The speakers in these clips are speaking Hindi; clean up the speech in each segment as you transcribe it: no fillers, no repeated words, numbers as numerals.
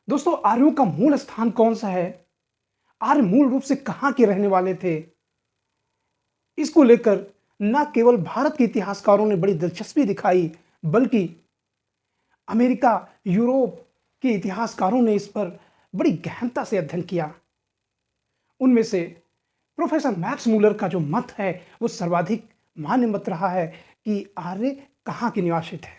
दोस्तों, आर्यों का मूल स्थान कौन सा है? आर्य मूल रूप से कहां के रहने वाले थे? इसको लेकर न केवल भारत के इतिहासकारों ने बड़ी दिलचस्पी दिखाई, बल्कि अमेरिका, यूरोप के इतिहासकारों ने इस पर बड़ी गहनता से अध्ययन किया। उनमें से प्रोफेसर मैक्स मूलर का जो मत है वो सर्वाधिक मान्य मत रहा है कि आर्य कहां के निवासी थे।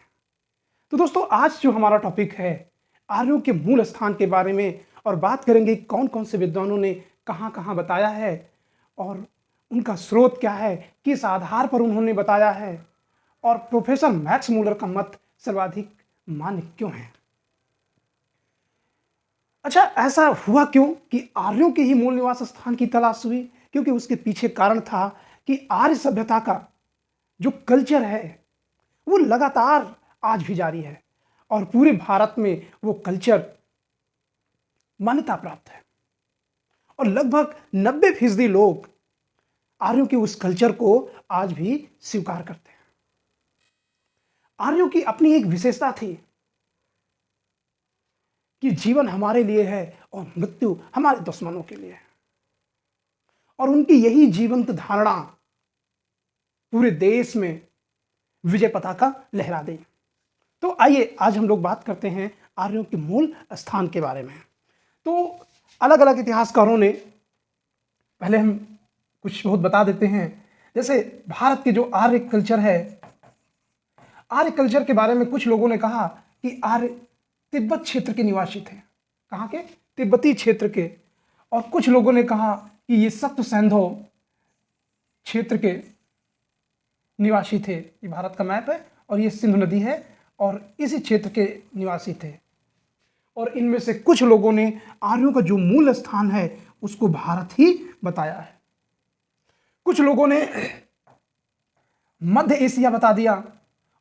तो दोस्तों, आज जो हमारा टॉपिक है आर्यों के मूल स्थान के बारे में, और बात करेंगे कौन कौन से विद्वानों ने कहां कहां बताया है और उनका स्रोत क्या है, किस आधार पर उन्होंने बताया है, और प्रोफेसर मैक्स मूलर का मत सर्वाधिक मान्य क्यों है। अच्छा, ऐसा हुआ क्यों कि आर्यों के ही मूल निवास स्थान की तलाश हुई? क्योंकि उसके पीछे कारण था कि आर्य सभ्यता का जो कल्चर है वो लगातार आज भी जारी है और पूरे भारत में वो कल्चर मान्यता प्राप्त है और लगभग 90% लोग आर्यों के उस कल्चर को आज भी स्वीकार करते हैं। आर्यों की अपनी एक विशेषता थी कि जीवन हमारे लिए है और मृत्यु हमारे दुश्मनों के लिए है, और उनकी यही जीवंत धारणा पूरे देश में विजय पताका लहरा दी। तो आइए आज हम लोग बात करते हैं आर्यों के मूल स्थान के बारे में। तो अलग अलग इतिहासकारों ने, पहले हम कुछ बहुत बता देते हैं। जैसे भारत के जो आर्य कल्चर है, आर्य कल्चर के बारे में कुछ लोगों ने कहा कि आर्य तिब्बत क्षेत्र के निवासी थे। कहाँ के? तिब्बती क्षेत्र के। और कुछ लोगों ने कहा कि ये सप्त सैंधव क्षेत्र के निवासी थे। ये भारत का मैप है और ये सिंधु नदी है और इसी क्षेत्र के निवासी थे। और इनमें से कुछ लोगों ने आर्यों का जो मूल स्थान है उसको भारत ही बताया है। कुछ लोगों ने मध्य एशिया बता दिया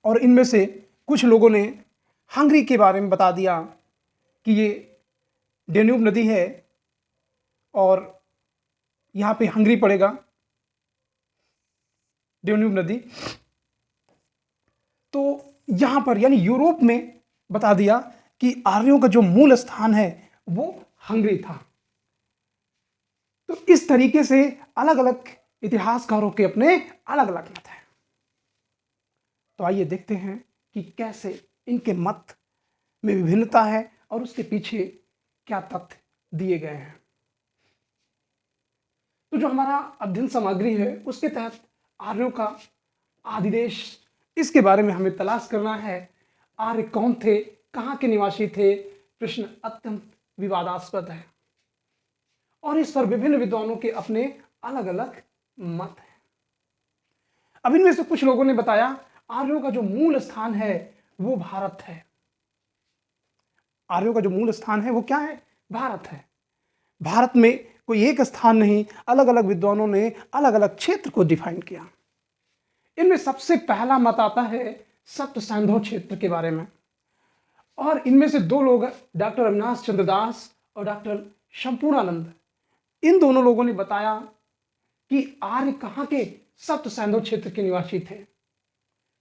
और इनमें से कुछ लोगों ने हंगरी के बारे में बता दिया कि ये डेन्यूब नदी है और यहाँ पे हंगरी पड़ेगा, डेन्यूब नदी। तो यहाँ पर यानी यूरोप में बता दिया कि आर्यों का जो मूल स्थान है वो हंगरी था। तो इस तरीके से अलग अलग इतिहासकारों के अपने अलग अलग मत हैं। तो आइए देखते हैं कि कैसे इनके मत में विभिन्नता है और उसके पीछे क्या तथ्य दिए गए हैं। तो जो हमारा अध्ययन सामग्री है उसके तहत आर्यों का आदिदेश, इसके बारे में हमें तलाश करना है। आर्य कौन थे, कहाँ के निवासी थे? प्रश्न अत्यंत विवादास्पद है और इस पर विभिन्न विद्वानों के अपने अलग अलग मत हैं। अब इनमें से कुछ लोगों ने बताया आर्यों का जो मूल स्थान है वो भारत है। आर्यों का जो मूल स्थान है वो क्या है? भारत है। भारत में कोई एक स्थान नहीं, अलग अलग विद्वानों ने अलग अलग क्षेत्र को डिफाइन किया। इनमें सबसे पहला मत आता है सप्त सैंधव क्षेत्र के बारे में, और इनमें से दो लोग डॉक्टर अविनाश चंद्र दास और डॉक्टर संपूर्णानंद, इन दोनों लोगों ने बताया कि आर्य कहाँ के सप्त सैंधव क्षेत्र के निवासी थे।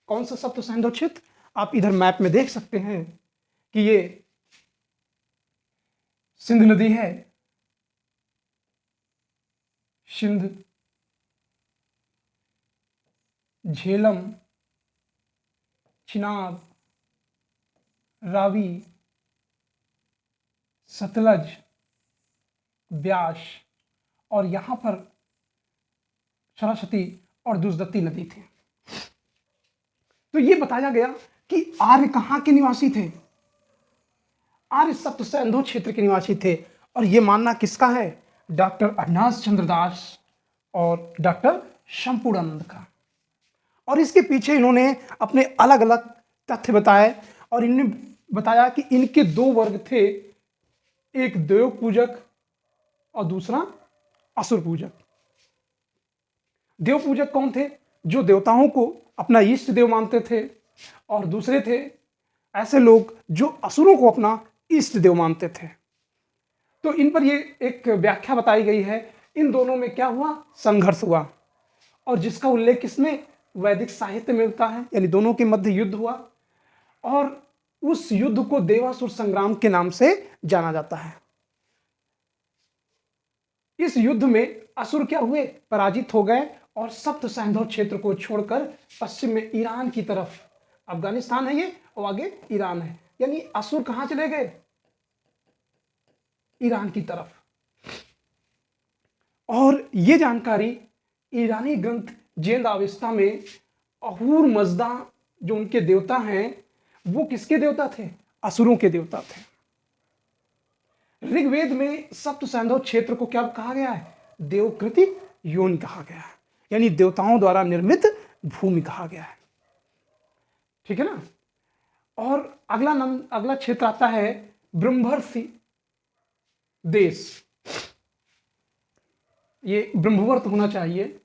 कौन सा सप्त सैंधव क्षेत्र? आप इधर मैप में देख सकते हैं कि ये सिंध नदी है, सिंध, झेलम, चिनाब, रावी, सतलज, ब्यास, और यहां पर सरस्वती और दुष्दत्ती नदी थी। तो ये बताया गया कि आर्य कहां के निवासी थे? आर्य सप्त सैंधव क्षेत्र के निवासी थे। और ये मानना किसका है? डॉक्टर अविनाश चंद्र दास और डॉक्टर संपूर्णानंद का। और इसके पीछे इन्होंने अपने अलग अलग तथ्य बताए और इन्होंने बताया कि इनके दो वर्ग थे, एक देव पूजक और दूसरा असुर पूजक। देव पूजक कौन थे? जो देवताओं को अपना इष्ट देव मानते थे, और दूसरे थे ऐसे लोग जो असुरों को अपना इष्ट देव मानते थे। तो इन पर ये एक व्याख्या बताई गई है। इन दोनों में क्या हुआ? संघर्ष हुआ, और जिसका उल्लेख इसमें वैदिक साहित्य में मिलता है, यानी दोनों के मध्य युद्ध हुआ। और उस युद्ध को देवासुर संग्राम के नाम से जाना जाता है। इस युद्ध में असुर क्या हुए? पराजित हो गए और सप्त सैंधव क्षेत्र को छोड़कर पश्चिम में ईरान की तरफ, अफगानिस्तान है ये और आगे ईरान है, यानी असुर कहां चले गए? ईरान की तरफ। और ये जानकारी ईरानी ग्रंथ जेंद अवेस्ता में अहूर मजदा जो उनके देवता हैं, वो किसके देवता थे? असुरों के देवता थे। ऋग्वेद में सप्त सैंधव क्षेत्र को क्या कहा गया है? देवकृति योनि कहा गया है, यानी देवताओं द्वारा निर्मित भूमि कहा गया है। ठीक है ना। और अगला क्षेत्र आता है ब्रह्मवर्त देश। ये ब्रह्मवर्त होना चाहिए,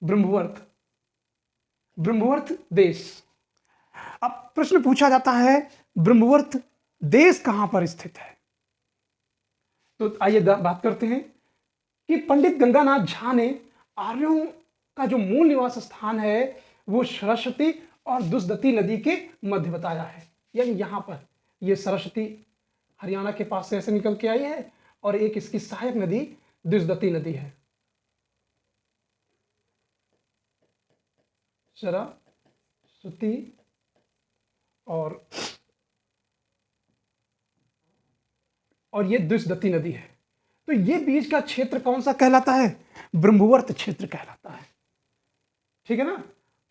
ब्रह्मवर्त देश। अब प्रश्न पूछा जाता है ब्रह्मवर्त देश कहां पर स्थित है? तो आइए बात करते हैं कि पंडित गंगानाथ झा ने आर्यों का जो मूल निवास स्थान है वो सरस्वती और दुष्दती नदी के मध्य बताया है। यानी यहां पर ये सरस्वती हरियाणा के पास से ऐसे निकल के आई है और एक इसकी सहायक नदी दुष्दती नदी है। सरस्वती और ये दुष्दती नदी है। तो ये बीच का क्षेत्र कौन सा कहलाता है? ब्रह्मवर्त क्षेत्र कहलाता है। ठीक है ना।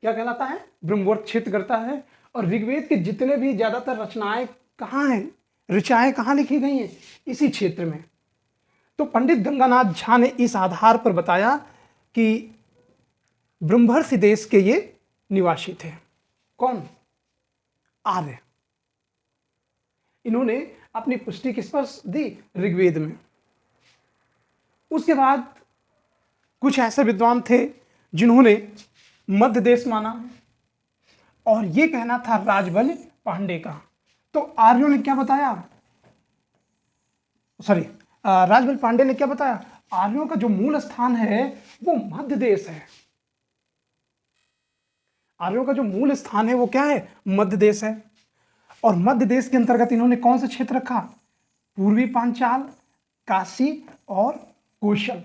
क्या कहलाता है? ब्रह्मवर्त क्षेत्र करता है। और ऋग्वेद के जितने भी ज्यादातर रचनाएं कहाँ हैं, ऋचाएं कहाँ लिखी गई हैं? इसी क्षेत्र में। तो पंडित गंगानाथ झा ने इस आधार पर बताया कि ब्रह्मवर्त देश के ये निवासी थे। कौन? आर्य। इन्होंने अपनी पुष्टि किस पर दी? ऋग्वेद में। उसके बाद कुछ ऐसे विद्वान थे जिन्होंने मध्य देश माना और यह कहना था राजबल पांडे का। तो आर्यों ने क्या बताया? राजबल पांडे ने क्या बताया? आर्यों का जो मूल स्थान है वो मध्य देश है। आर्यों का जो मूल स्थान है वो क्या है? मध्य देश है। और मध्य देश के अंतर्गत इन्होंने कौन सा क्षेत्र रखा? पूर्वी पांचाल, काशी और कौशल।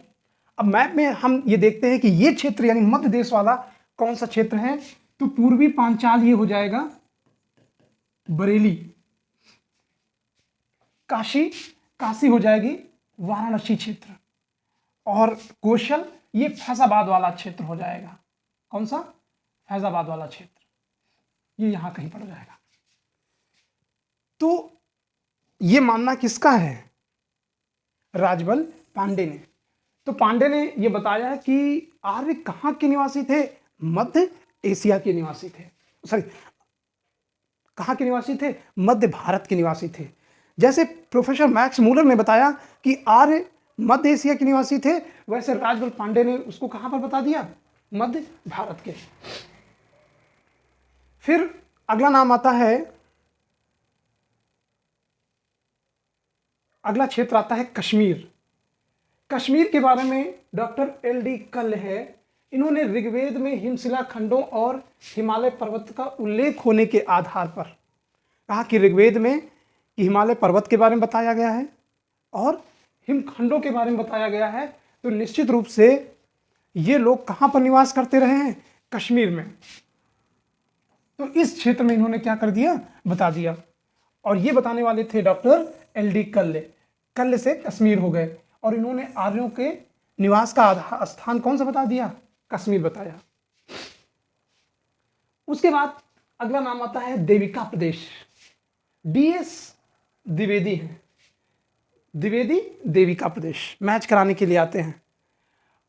अब मैप में हम ये देखते हैं कि ये क्षेत्र यानी मध्य देश वाला कौन सा क्षेत्र है? तो पूर्वी पांचाल ये हो जाएगा बरेली, काशी हो जाएगी वाराणसी क्षेत्र, और कौशल ये फैजाबाद वाला क्षेत्र हो जाएगा। कौन सा? फैजाबाद वाला क्षेत्र, ये यहां कहीं पड़ जाएगा। तो ये मानना किसका है? राजबल पांडे ने। तो पांडे ने यह बताया कि आर्य कहां के निवासी थे? मध्य एशिया के निवासी थे। कहां के निवासी थे? मध्य भारत के निवासी थे। जैसे प्रोफेसर मैक्स मूलर ने बताया कि आर्य मध्य एशिया के निवासी थे, वैसे राजबल पांडे ने उसको कहां पर बता दिया? मध्य भारत के। फिर अगला नाम आता है, अगला क्षेत्र आता है कश्मीर। कश्मीर के बारे में डॉक्टर एल.डी. कल्ल है। इन्होंने ऋग्वेद में हिमशिला खंडों और हिमालय पर्वत का उल्लेख होने के आधार पर कहा कि ऋग्वेद में हिमालय पर्वत के बारे में बताया गया है और हिमखंडों के बारे में बताया गया है। तो निश्चित रूप से ये लोग कहां पर निवास करते रहे हैं? कश्मीर में। तो इस क्षेत्र में इन्होंने क्या कर दिया? बता दिया। और ये बताने वाले थे डॉक्टर एल.डी. कल्ल से कश्मीर हो गए और इन्होंने आर्यों के निवास का स्थान कौन सा बता दिया? कश्मीर बताया। उसके बाद अगला नाम आता है देविका प्रदेश। डी.एस. द्विवेदी है। द्विवेदी देविका प्रदेश मैच कराने के लिए आते हैं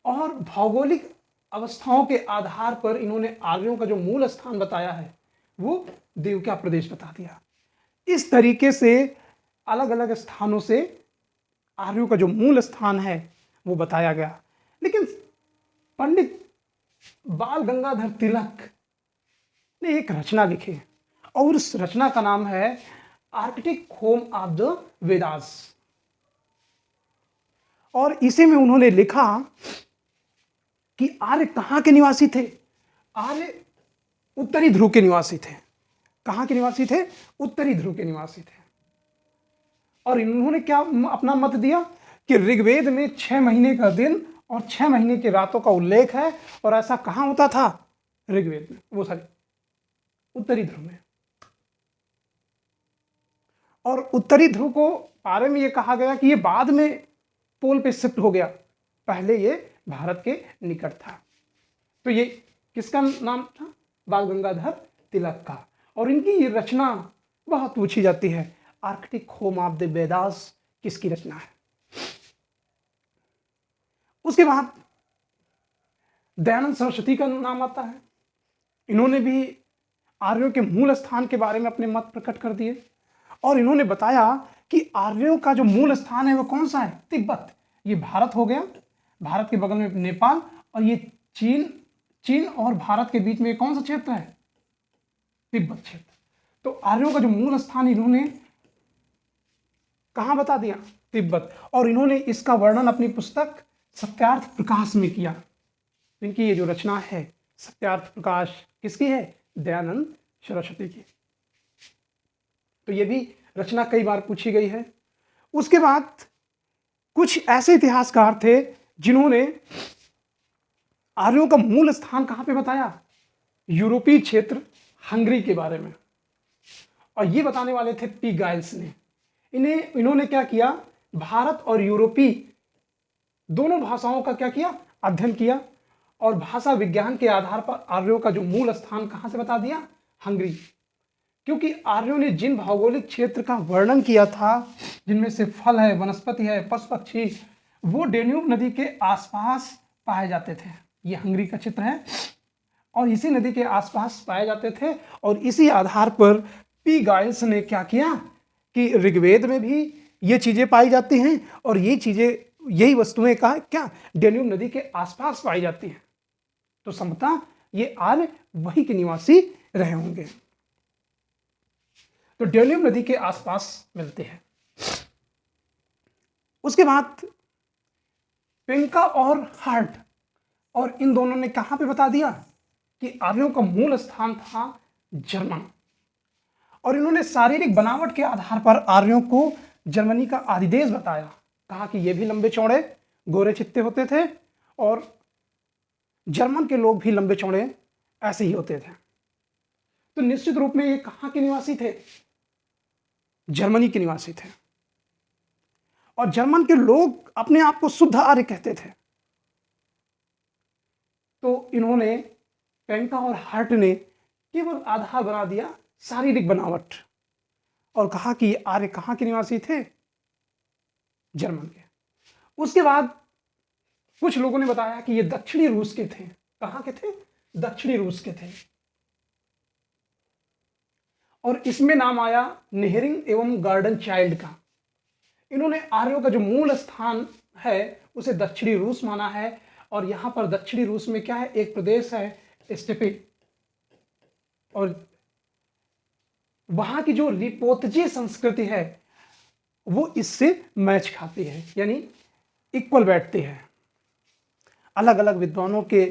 और भौगोलिक अवस्थाओं के आधार पर इन्होंने आर्यों का जो मूल स्थान बताया है वो देविका प्रदेश बता दिया। इस तरीके से अलग अलग स्थानों से आर्यों का जो मूल स्थान है वो बताया गया। लेकिन पंडित बाल गंगाधर तिलक ने एक रचना लिखी और उस रचना का नाम है Arctic home of the Vedas. और इसी में उन्होंने लिखा कि आर्य कहां के निवासी थे? आर्य उत्तरी ध्रुव के निवासी थे। कहाँ के निवासी थे? उत्तरी ध्रुव के निवासी थे। और इन्होंने क्या अपना मत दिया कि ऋग्वेद में 6 महीने का दिन और 6 महीने की रातों का उल्लेख है, और ऐसा कहाँ होता था? ऋग्वेद में, वो सॉरी उत्तरी ध्रुव में। और उत्तरी ध्रुव को बारे में ये कहा गया कि ये बाद में पोल पे शिफ्ट हो गया, पहले ये भारत के निकट था। तो ये किसका नाम था? बाल गंगाधर तिलक का। और इनकी ये रचना बहुत पूछी जाती है, Arctic home of the Vedas किसकी रचना है? उसके बाद दयानंद सरस्वती का नाम आता है। इन्होंने भी आर्यों के मूल स्थान के बारे में अपने मत प्रकट कर दिए, और इन्होंने बताया कि आर्यों का जो मूल स्थान है वो कौन सा है? तिब्बत। ये भारत हो गया, भारत के बगल में नेपाल, और ये चीन और भारत के बीच में कौन सा क्षेत्र है? तिब्बत क्षेत्र। तो आर्यों का जो मूल स्थान इन्होंने कहां बता दिया? तिब्बत। और इन्होंने इसका वर्णन अपनी पुस्तक सत्यार्थ प्रकाश में किया। इनकी ये जो रचना है सत्यार्थ प्रकाश किसकी है? दयानंद सरस्वती की। तो ये भी रचना कई बार पूछी गई है। उसके बाद कुछ ऐसे इतिहासकार थे जिन्होंने आर्यों का मूल स्थान कहां पे बताया? यूरोपीय क्षेत्र हंगरी के बारे में। और ये बताने वाले थे पी गाइल्स ने। इन्होंने क्या किया? भारत और यूरोपीय दोनों भाषाओं का क्या किया? अध्ययन किया, और भाषा विज्ञान के आधार पर आर्यों का जो मूल स्थान कहां से बता दिया? हंगरी। क्योंकि आर्यों ने जिन भौगोलिक क्षेत्र का वर्णन किया था, जिनमें से फल है, वनस्पति है, पशु पक्षी, वो डेन्यूब नदी के आसपास पाए जाते थे। ये हंगरी का क्षेत्र है, और इसी नदी के आसपास पाए जाते थे। और इसी आधार पर पी गाइल्स ने क्या किया कि ऋग्वेद में भी ये चीजें पाई जाती हैं, और ये चीजें, यही वस्तुएं का क्या डेन्यूब नदी के आसपास पाई जाती हैं। तो संभवतः ये आर्य वहीं के निवासी रहे होंगे। तो डेन्यूब नदी के आसपास मिलते हैं। उसके बाद पेंका और हार्ट, और इन दोनों ने कहां पे बता दिया कि आर्यों का मूल स्थान था जर्मन। और इन्होंने शारीरिक बनावट के आधार पर आर्यों को जर्मनी का आदिदेश बताया। कहा कि ये भी लंबे चौड़े गोरे चित्ते होते थे, और जर्मन के लोग भी लंबे चौड़े ऐसे ही होते थे। तो निश्चित रूप में ये कहां के निवासी थे? जर्मनी के निवासी थे। और जर्मन के लोग अपने आप को शुद्ध आर्य कहते थे। तो इन्होंने, पेंका और हार्ट ने, केवल आधार बना दिया शारीरिक बनावट, और कहा कि ये आर्य कहां के निवासी थे? जर्मन के। उसके बाद कुछ लोगों ने बताया कि ये दक्षिणी रूस के थे। कहां के थे? दक्षिणी रूस के थे। और इसमें नाम आया नेहरिंग एवं गार्डन चाइल्ड का। इन्होंने आर्यों का जो मूल स्थान है उसे दक्षिणी रूस माना है। और यहां पर दक्षिणी रूस में क्या है? एक प्रदेश है स्टेपी, और वहां की जो रिपोतजे संस्कृति है वो इससे मैच खाती है, यानी इक्वल बैठती है। अलग अलग विद्वानों के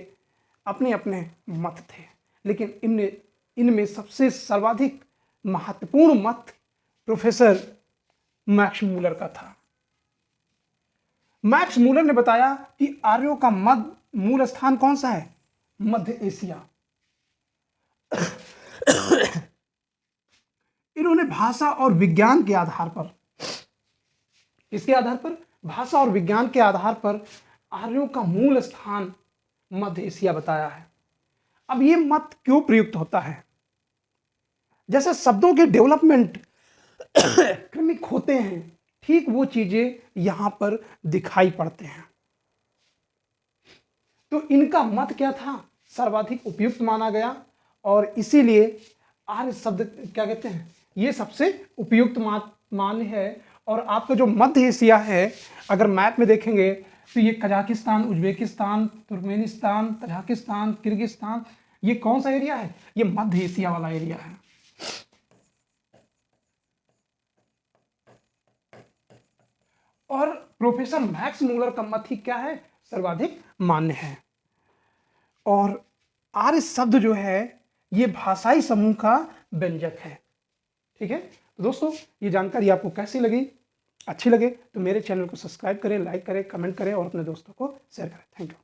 अपने अपने मत थे, लेकिन इनमें सबसे सर्वाधिक महत्वपूर्ण मत प्रोफेसर मैक्स मूलर का था। मैक्स मूलर ने बताया कि आर्यों का मूल स्थान कौन सा है? मध्य एशिया। इन्होंने भाषा और विज्ञान के आधार पर, इसके आधार पर, भाषा और विज्ञान के आधार पर आर्यों का मूल स्थान मध्य एशिया बताया है। अब ये मत क्यों प्रयुक्त होता है? जैसे शब्दों के डेवलपमेंट क्रमिक होते हैं, ठीक वो चीजें यहां पर दिखाई पड़ते हैं। तो इनका मत क्या था? सर्वाधिक उपयुक्त माना गया, और इसीलिए आर्य शब्द क्या कहते हैं? ये सबसे उपयुक्त मान्य है। और आपका जो मध्य एशिया है, अगर मैप में देखेंगे तो ये Kazakhstan, Uzbekistan, Turkmenistan, Tajikistan, Kyrgyzstan, ये कौन सा एरिया है? ये मध्य एशिया वाला एरिया है। और प्रोफेसर मैक्स मूलर का मत ही क्या है? सर्वाधिक मान्य है। और आर्य शब्द जो है ये भाषाई समूह का व्यंजक है। ठीक है, तो दोस्तों ये जानकारी आपको कैसी लगी? अच्छी लगे तो मेरे चैनल को सब्सक्राइब करें, लाइक करें, कमेंट करें और अपने दोस्तों को शेयर करें। Thank you.